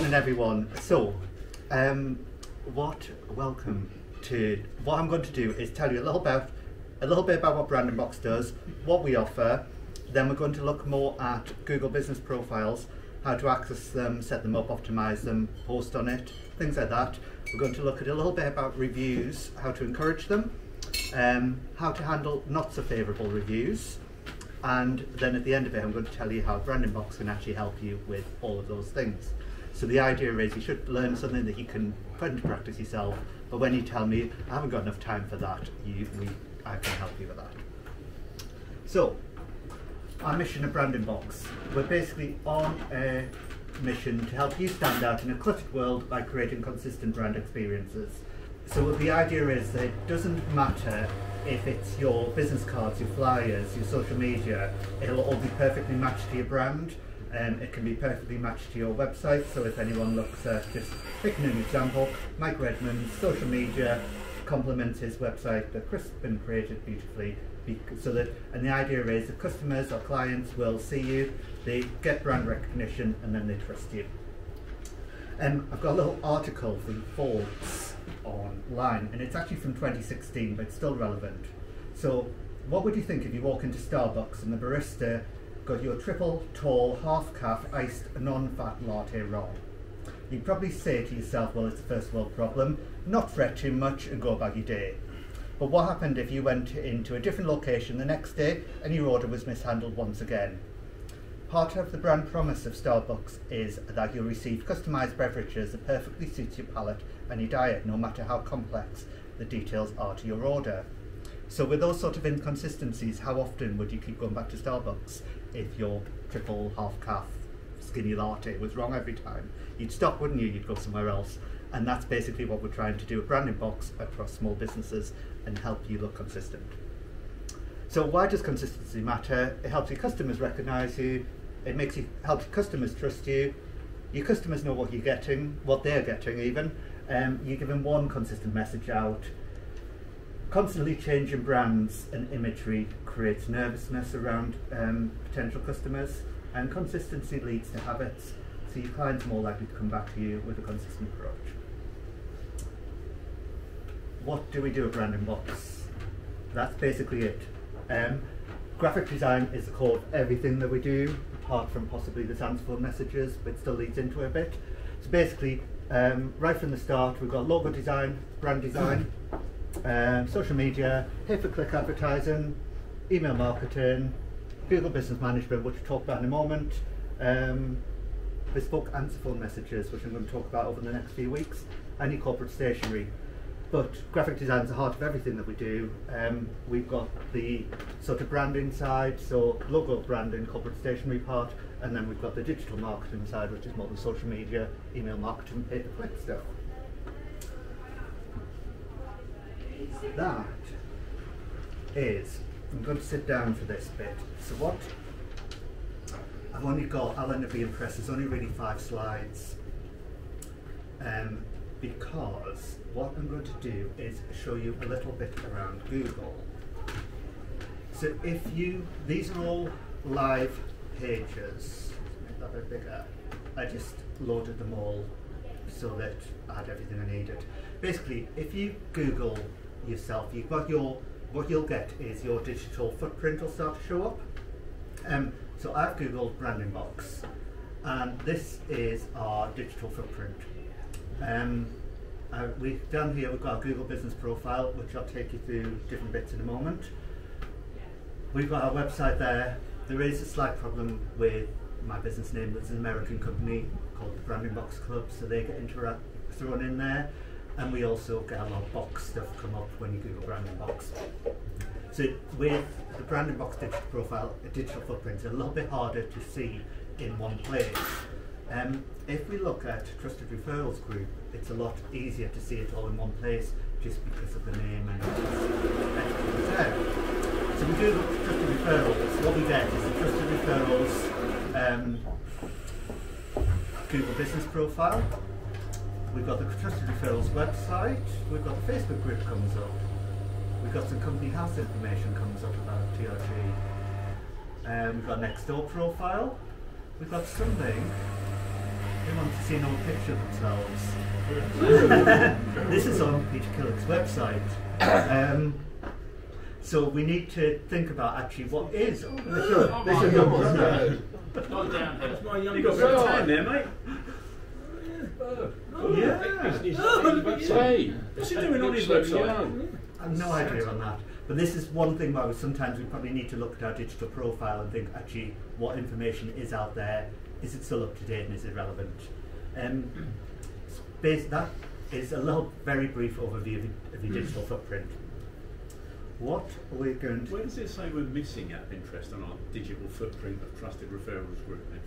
evening, everyone. So, welcome to what I'm going to do is tell you a little bit about what Branding Box does, what we offer. Then we're going to look more at Google Business Profiles, how to access them, set them up, optimize them, post on it, things like that. We're going to look at a little bit about reviews, how to encourage them, how to handle not so favourable reviews, and then at the end of it I'm going to tell you how Branding Box can actually help you with all of those things. So the idea is you should learn something that you can put into practice yourself, but when you tell me I haven't got enough time for that, I can help you with that. So, our mission at Branding Box, we're basically on a mission to help you stand out in a cluttered world by creating consistent brand experiences. So the idea is that it doesn't matter if it's your business cards, your flyers, your social media, it'll all be perfectly matched to your brand. It can be perfectly matched to your website, so if anyone looks at, just picking an example, Mike Redmond's social media complements his website that Chris has been created beautifully, and the idea is that customers or clients will see you, they get brand recognition, and then they trust you. I've got a little article from Forbes online, and it's actually from 2016, but it's still relevant. So, what would you think if you walk into Starbucks and the barista got your triple tall half-calf iced non-fat latte wrong? You'd probably say to yourself, well, it's a first world problem, not fret too much and go about your day. But what happened if you went into a different location the next day and your order was mishandled once again? Part of the brand promise of Starbucks is that you'll receive customised beverages that perfectly suits your palate and your diet, no matter how complex the details are to your order. So with those sort of inconsistencies, how often would you keep going back to Starbucks if your triple half-calf skinny latte was wrong every time? You'd stop, wouldn't you? You'd go somewhere else. And that's basically what we're trying to do at Branding Box across small businesses and help you look consistent. So why does consistency matter? It helps your customers recognise you, helps your customers trust you, your customers know what you're getting, what they're getting even, you give them one consistent message out. Constantly changing brands and imagery creates nervousness around potential customers, and consistency leads to habits, so your clients are more likely to come back to you with a consistent approach. What do we do at Branding Box? That's basically it. Graphic design is the core of everything that we do, apart from possibly the transform messages, but it still leads into it a bit. So basically, right from the start, we've got logo design, brand design, social media, pay-per-click advertising, email marketing, Google Business Management, which we'll talk about in a moment, bespoke answer phone messages, which I'm going to talk about over the next few weeks, and your corporate stationery. But graphic design is the heart of everything that we do. We've got the sort of branding side, so logo branding, corporate stationery part, and then we've got the digital marketing side, which is more the social media, email marketing, pay-per-click stuff. That is, I'm going to sit down for this bit. So what I've only got, I'll end up being impressed, there's only really 5 slides. Because what I'm going to do is show you a little bit around Google. So these are all live pages. Make that a bit bigger. I just loaded them all so that I had everything I needed. Basically, if you Google yourself, what you'll get is your digital footprint will start to show up. So I've Googled Branding Box, and this is our digital footprint. Down here we've got our Google Business Profile, which I'll take you through different bits in a moment. We've got our website there. There is a slight problem with my business name. There's an American company called the Branding Box Club, so they get thrown in there. And we also get a lot of box stuff come up when you Google Branding Box. So with the Branding Box digital profile, a digital footprint is a little bit harder to see in one place. If we look at Trusted Referrals Group, it's a lot easier to see it all in one place just because of the name and it's there. So we do look at Trusted Referrals. What we get is the Trusted Referrals Google Business Profile. We've got the Trusted Referrals website. We've got the Facebook group comes up. We've got some company house information comes up about TRG. We've got Nextdoor profile. We've got something They want to see an old picture of themselves. This is on Peter Killick's website. So we need to think about actually what is. You've got a bit of time there, mate. Yeah. What's he doing on his website? I have no idea on that. But this is one thing where sometimes we probably need to look at our digital profile and think actually what information is out there, is it still up to date and is it relevant? That is a little very brief overview of your digital footprint. What are we going to... Where does it say we're missing app interest on our digital footprint of trusted referrals group then?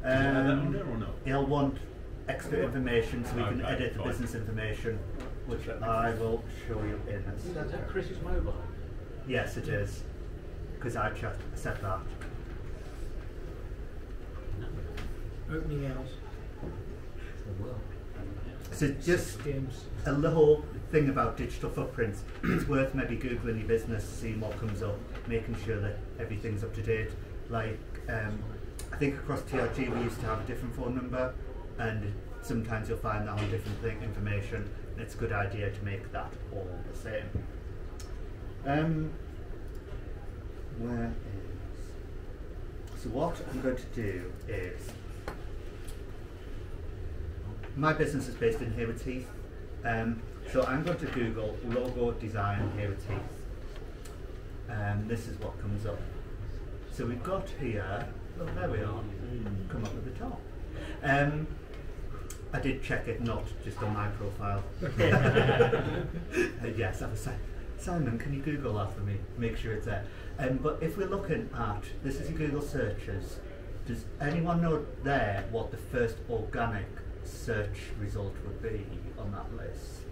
Does it have that on there or not? He'll want extra information so we can edit the business information, which I will show you in a second. Is that Chris's mobile? Yes, it is, because I set that. Opening hours. So just a little thing about digital footprints. It's worth maybe Googling your business, seeing what comes up, making sure that everything's up to date. Like, I think across TRG we used to have a different phone number, and sometimes you'll find that on different information, and it's a good idea to make that all the same. Where is... So what I'm going to do is... My business is based in Hayward Heath, so I'm going to Google logo design Hayward Heath, and this is what comes up. So we've got here, oh there we are, come up at the top. I did check it, not just on my profile. Yes, I was saying, Simon, can you Google that for me? Make sure it's there. But if we're looking at, this is your Google searches, does anyone know there what the first organic search result would be on that list?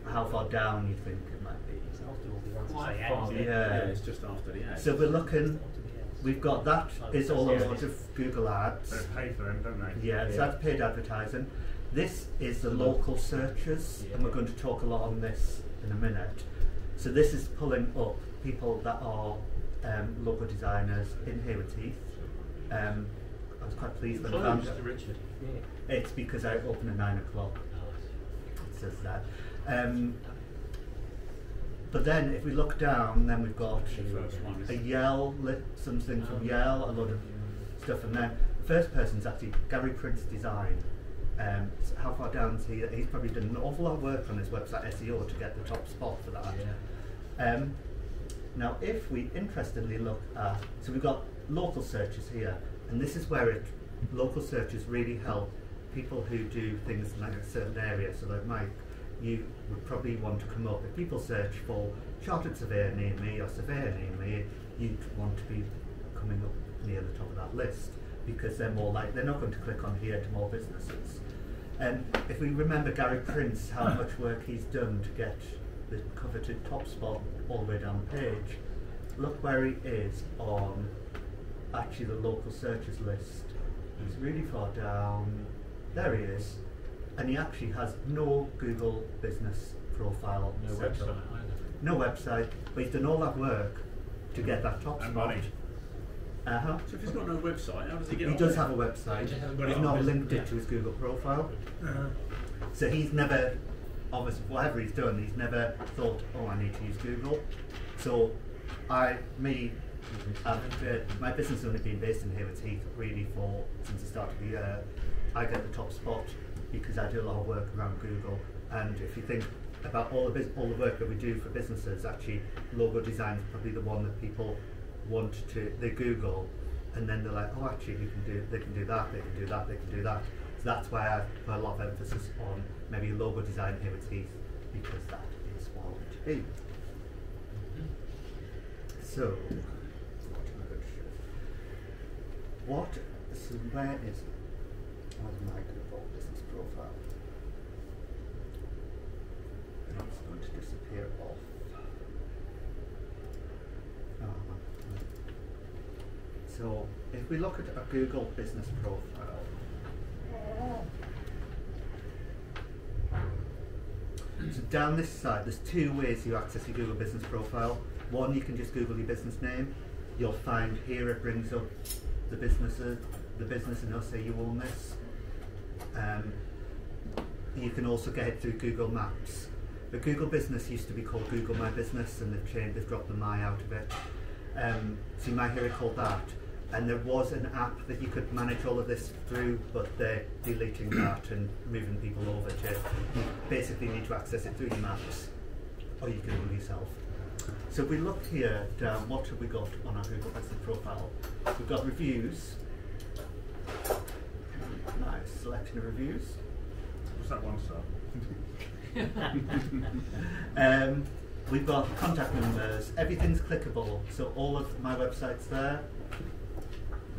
How far down you think it might be? Yeah, it's just after the ads. So we're looking, we've got that is all a lot of Google ads. They pay for them, don't they? Yeah, so that's paid advertising. This is the local searches, and we're going to talk a lot on this in a minute. So this is pulling up people that are local designers in Hayward Heath. I was quite pleased when I found it. Richard. It's because I open at 9 o'clock. It says that. But then if we look down, then we've got a Yell, something from Yell, a lot of stuff, and then the first person's actually Gary Prince Design. So how far down is he? He's probably done an awful lot of work on his website SEO to get the top spot for that. Yeah. Now if we interestingly look at, so we've got local searches here, and this is where local searches really help people who do things in like a certain area. So like Mike, you would probably want to come up, if people search for chartered surveyor near me or surveyor near me, you'd want to be coming up near the top of that list, because they're more like, they're not going to click on here to more businesses. And if we remember Gary Prince, how much work he's done to get the coveted top spot all the way down the page, look where he is on actually the local searches list. He's really far down, there he is, and he actually has no Google business profile No set website up. either. No website, but he's done all that work to get that top And spot. money. So if he's got no website, how does he get He on does there? have a website, He has but a he's website. not linked it to his Google profile. So he's never, obviously whatever he's done, he's never thought, oh, I need to use Google. So my business has only been based in Hayward Heath really since the start of the year. I get the top spot because I do a lot of work around Google, and if you think about all the work that we do for businesses, actually logo design is probably the one that people want to, they Google, and then they're like, oh, actually they can do that, they can do that, they can do that. So that's why I put a lot of emphasis on maybe logo design here with Heath, because that is what we do. So, what am I going to show? Where is my Google business profile? And it's going to disappear off. So if we look at a Google business profile, so down this side, there's two ways you access your Google business profile. One, you can just Google your business name. You'll find here it brings up the businesses, the business and they'll say you own this. You can also get it through Google Maps. But Google Business used to be called Google My Business, and they've dropped the My out of it. So you might hear it called that. And there was an app that you could manage all of this through, but they're deleting that and moving people over to, you basically need to access it through the maps, or you can do it yourself. So if we look here down, what have we got on our Google Business profile? We've got reviews. Nice selection of reviews. What's that one star? We've got contact numbers, everything's clickable, so all of my website's there.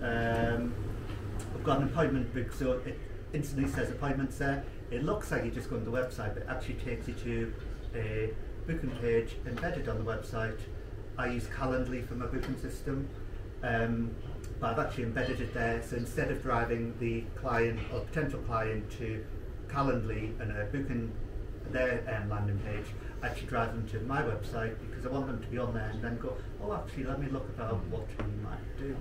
I've got an appointment book, so it instantly says appointments there. It looks like you just go on the website, but it actually takes you to a booking page embedded on the website. I use Calendly for my booking system, but I've actually embedded it there, so instead of driving the client or potential client to Calendly and booking their landing page, I actually drive them to my website because I want them to be on there and then go, oh actually let me look about what we might do.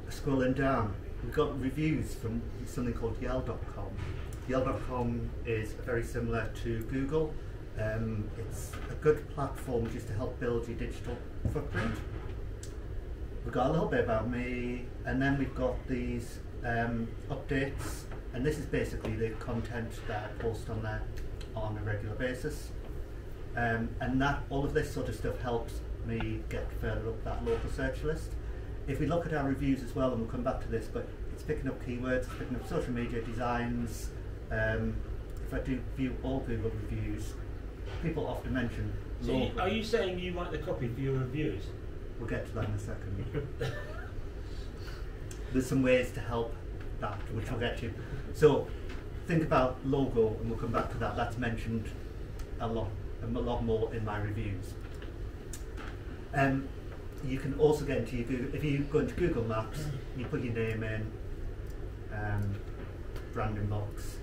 Scrolling down, we've got reviews from something called Yell.com. Yell.com is very similar to Google. It's a good platform just to help build your digital footprint. We've got a little bit about me, and then we've got these updates, and this is basically the content that I post on there on a regular basis. And that all of this sort of stuff helps me get further up that local search list. If we look at our reviews as well, and we'll come back to this, but it's picking up keywords, it's picking up social media designs. If I do view all Google reviews, people often mention So are you saying you write the copy for your reviews? We'll get to that in a second. There's some ways to help that, which we'll get to. So think about logo, and we'll come back to that. That's mentioned a lot more in my reviews. You can also get into your Google, if you go into Google Maps, you put your name in, branding box,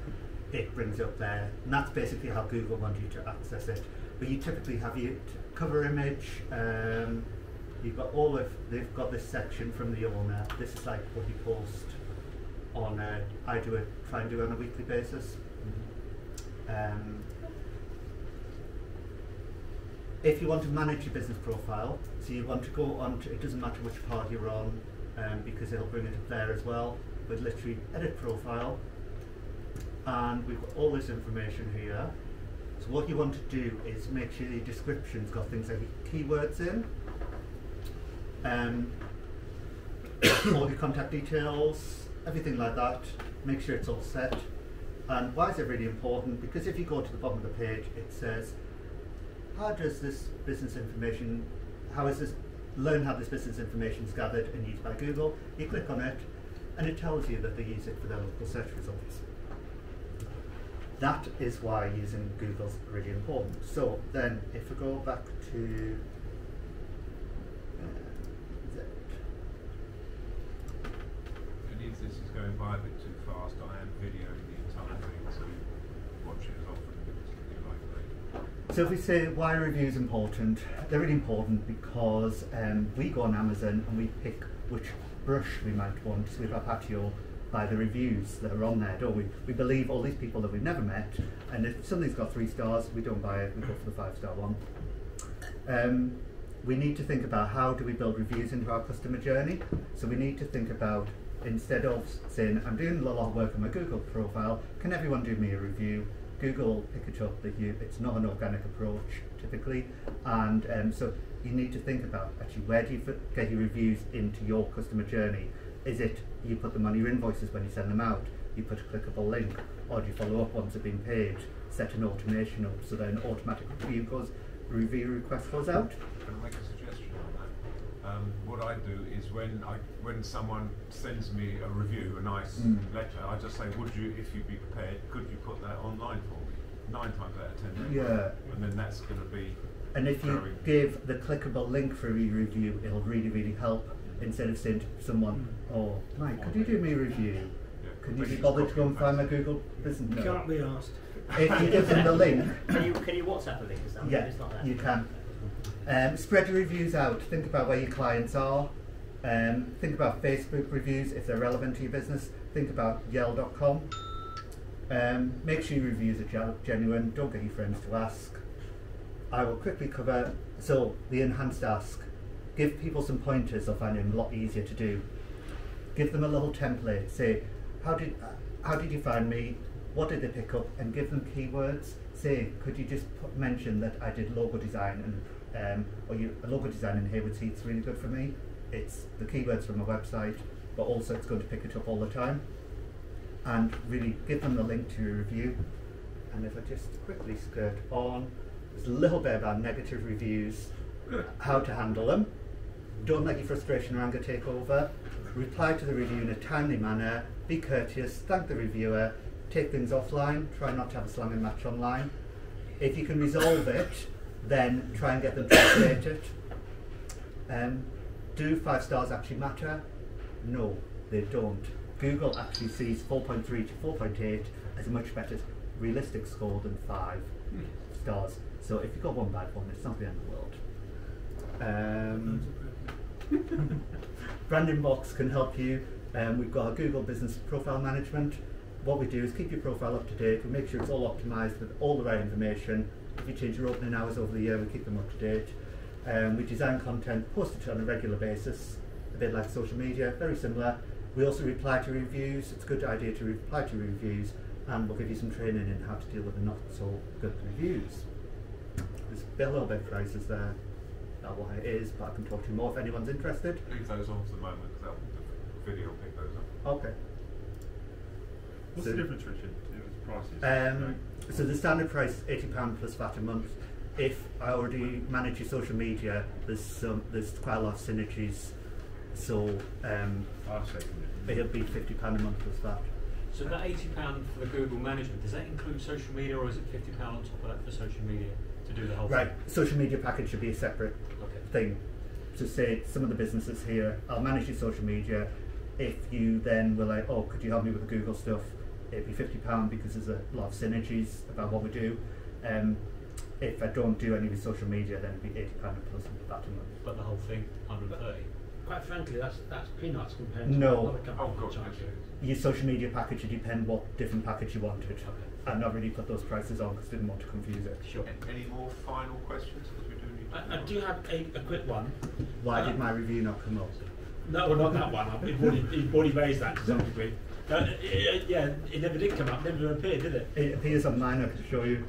it brings up there, and that's basically how Google wants you to access it. But you typically have your cover image, you've got they've got this section from the owner. This is like what you post on, I try and do on a weekly basis. If you want to manage your business profile, so you want to go on to, it doesn't matter which part you're on, because it'll bring it up there as well, but literally edit profile, and we've got all this information here. So what you want to do is make sure your description's got things like keywords in, all your contact details, everything like that. Make sure it's all set. And why is it really important? Because if you go to the bottom of the page, it says, how does this business information, learn how this business information is gathered and used by Google. You click on it, and it tells you that they use it for their local search results. That is why using Google's really important. So then, if we go back to And if this is going by a bit too fast, I am videoing the entire thing, so watch it as often as you like later. So if we say why are reviews important, they're really important because we go on Amazon and we pick which brush we might want to sweep our patio by the reviews that are on there, don't we? We believe all these people that we've never met, and if something's got 3 stars, we don't buy it, we go for the 5-star one. We need to think about how do we build reviews into our customer journey. So we need to think about, instead of saying, I'm doing a lot of work on my Google profile, can everyone do me a review? Google will pick it up that it's not an organic approach typically, and so you need to think about actually where do you get your reviews into your customer journey. Is it you put them on your invoices when you send them out, you put a clickable link, or do you follow up once they've been paid, set an automation up so that an automatic review request goes out? Can I make a suggestion on that? What I do is when someone sends me a review, a nice letter, I just say, if you'd be prepared, could you put that online for me? 9 times out of 10. Yeah. And then that's going to be. And if you give the clickable link for a review, it'll really, really help. Instead of saying to someone, oh, Mike, could you do me a review? Yeah. Can you be bothered to go and find my Google business? No. Can't be asked. If you give them the link. Can you WhatsApp a link or something? Yeah, It's not that. you can. Spread your reviews out. Think about where your clients are. Think about Facebook reviews if they're relevant to your business. Think about Yell.com. Make sure your reviews are genuine. Don't get your friends to ask. I will quickly cover, so the enhanced ask. Give people some pointers, they'll find it a lot easier to do. Give them a little template, say, how did you find me? What did they pick up? And give them keywords. Say, could you just mention that I did logo design and a logo design in Hayward Heath's really good for me. It's the keywords from my website, but also it's going to pick it up all the time. And really give them the link to your review. And if I just quickly skirt on, there's a little bit about negative reviews, how to handle them. Don't let your frustration or anger take over. Reply to the review in a timely manner. Be courteous. Thank the reviewer. Take things offline. Try not to have a slamming match online. If you can resolve it, then try and get them translated. Do 5 stars actually matter? No, they don't. Google actually sees 4.3 to 4.8 as a much better realistic score than 5 stars. So if you've got one bad one, it's not the end of the world. Branding Box can help you. We've got a Google Business Profile Management. What we do is keep your profile up to date. We make sure it's all optimized with all the right information. If you change your opening hours over the year, we keep them up to date. We design content, post it on a regular basis, a bit like social media, very similar. We also reply to reviews. It's a good idea to reply to reviews, and we'll give you some training in how to deal with the not so good reviews. There's a little bit of prices there, not what it is, but I can talk to you more if anyone's interested. Leave those on for the moment because the video will pick those up. Okay. What's the difference, Richard, in prices? So the standard price is £80 plus VAT a month. If I already manage your social media, there's quite a lot of synergies. So it'll be £50 a month plus VAT. So that £80 for the Google management, does that include social media, or is it £50 on top of that for social media to do the whole thing? Right, social media package should be a separate thing. So say some of the businesses here, I'll manage your social media. If you then were like, oh, could you help me with the Google stuff? It'd be £50 because there's a lot of synergies about what we do. If I don't do any of your social media, then it'd be £80 plus VAT a month. But the whole thing, 130. Quite frankly, that's peanuts compared to No. other companies charge you. Your social media package would depend what different package you wanted. I've not really put those prices on because I didn't want to confuse it. Sure. Any more final questions? Because we do need to I do have a quick one. Why did my review not come up? No, well, not that one. You've already raised that to some degree. Yeah, it never did come up, never appeared, did it? It appears on mine, I can show you.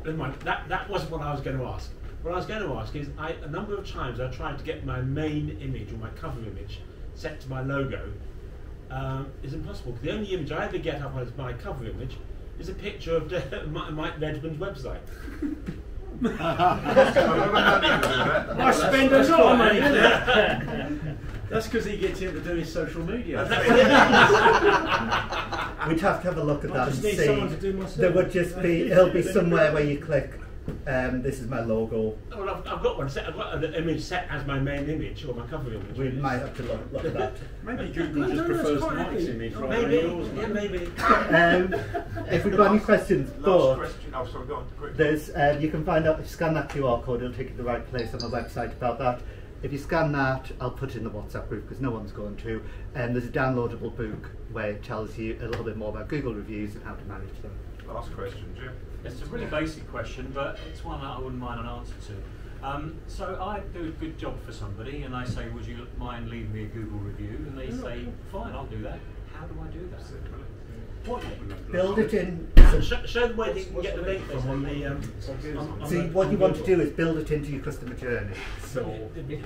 Never mind. That wasn't what I was going to ask. What I was going to ask is, a number of times I tried to get my main image or my cover image set to my logo. It's impossible, because the only image I ever get up as my cover image is a picture of Mike Redmond's website. I spend a lot of money for that. That's because he gets him to do his social media. We'd have to have a look at that and just need someone to do my see. There would just be, it'll be somewhere where you click, this is my logo. Well, I've got one set. I've got an image set as my main image or my cover image. We might have to look at that. Maybe Google just prefers Mike's image rather than Maybe, yours. yeah, maybe. If we've got any questions, last question. Oh, sorry, go on. Quick. There's you can find out, if you scan that QR code, it'll take you to the right place on the website about that. If you scan that, I'll put it in the WhatsApp group because no one's going to. And there's a downloadable book where it tells you a little bit more about Google reviews and how to manage them. Last question, Jim. It's a really basic question, but it's one that I wouldn't mind an answer to. So I do a good job for somebody, and I say, would you mind leaving me a Google review? And they say, fine, I'll do that. How do I do that? Build it in. Show them where you can get the link from on the. See, what you want to do is build it into your customer journey. So When you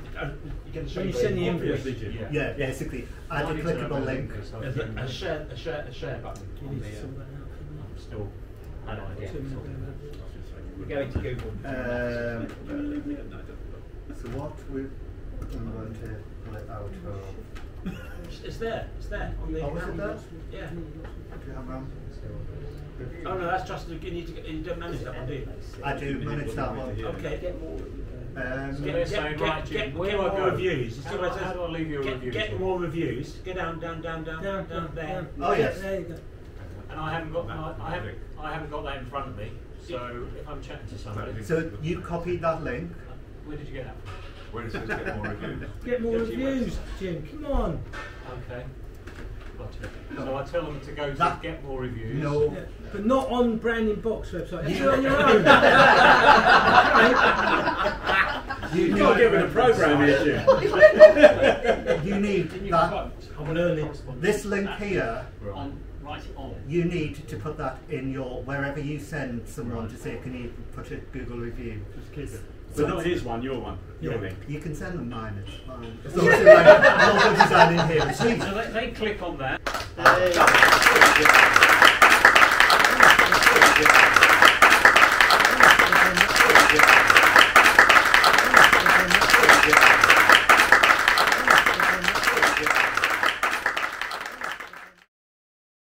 send the invoice, did you? yeah, basically, add a clickable link. A share button. On the, I'm still an idea. We're going to Google. So what I'm going to pull it out of. It's there. It's there. On the Oh, is it there? Yeah. Do you have one? Oh no, that's just you don't manage that one, do you? I do manage that one. Okay. Get more reviews. How do I leave you a review? Get more reviews. Go down there. Oh yes. There you go. And I haven't got that in front of me. So if I'm chatting to somebody, So you copied that link. where did you get that from? Where it says get more reviews. Get more Go to your reviews, website. Jim. Come on. Okay. Gotcha. So I tell them to go to That- get more reviews. No. Yeah, but not on Branding Box website. Yeah. Do it on your own. You You can't get with the programme here, Jim. You need Didn't you that. quote I'm learning. This link here, on, write it on. you need to put that in your wherever you send someone to say, can you put a Google review? Just keep it. But not his one, your one. Your Yeah, link. you can send them mine. It's fine. As long as you like logo design in here. See? So they click on that. Hey.